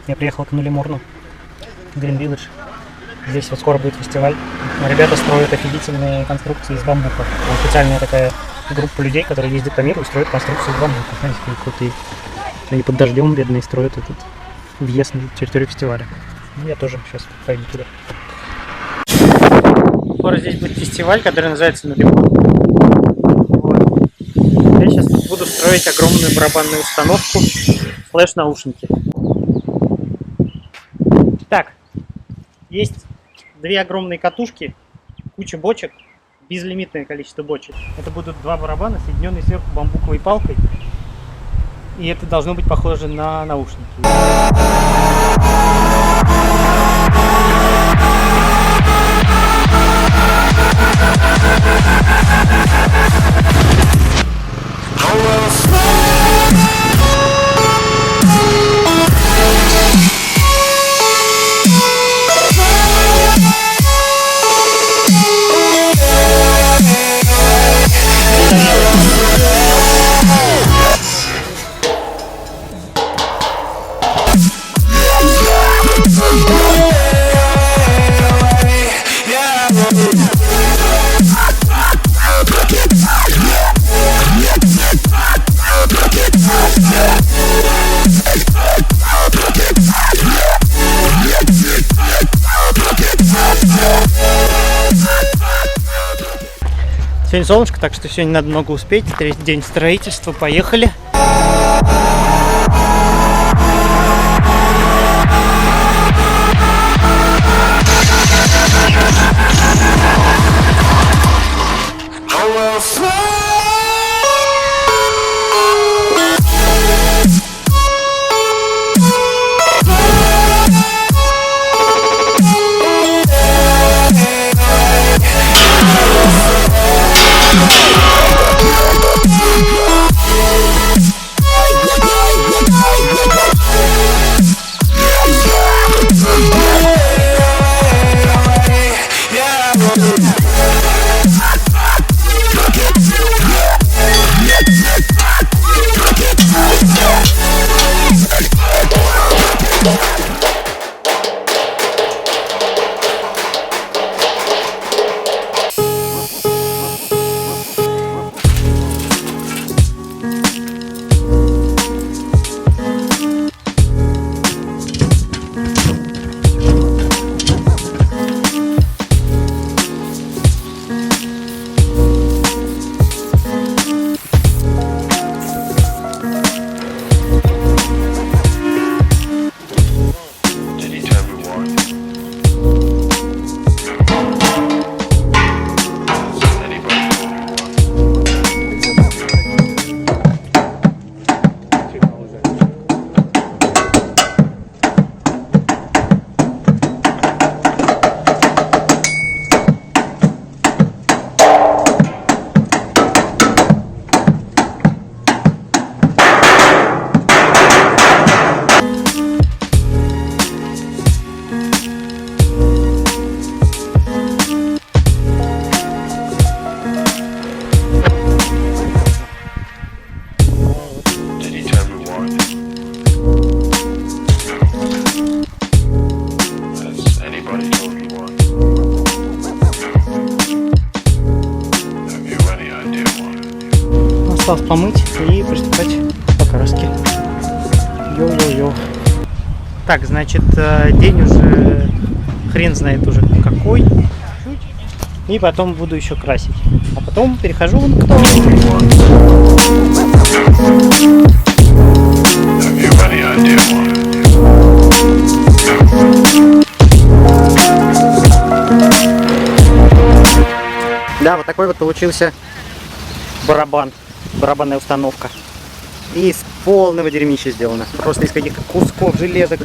Я приехал к Нулиморну, Green Village. Здесь вот скоро будет фестиваль. Ребята строят офигительные конструкции из бамбука. Там специальная такая группа людей, которые ездят по миру и строят конструкции из бамбука. Знаете, какие крутые. Они под дождем бедные строят этот въезд на территорию фестиваля. Ну, я тоже сейчас пойду туда. Скоро здесь будет фестиваль, который называется Нулиморн. Вот. Я сейчас буду строить огромную барабанную установку, флеш-наушники. Так, есть две огромные катушки, куча бочек, безлимитное количество бочек. Это будут два барабана, соединенные сверху бамбуковой палкой. И это должно быть похоже на наушники. Сегодня солнышко, так что сегодня надо много успеть. Третий день строительства. Поехали. Осталось помыть и приступать к покраске. Йо-йо-йо. Так, значит, день уже хрен знает уже какой. И потом буду еще красить. А потом перехожу вон к тому. Да, вот такой вот получился барабан. Барабанная установка. И из полного дерьмища сделана. Просто из каких-то кусков железа.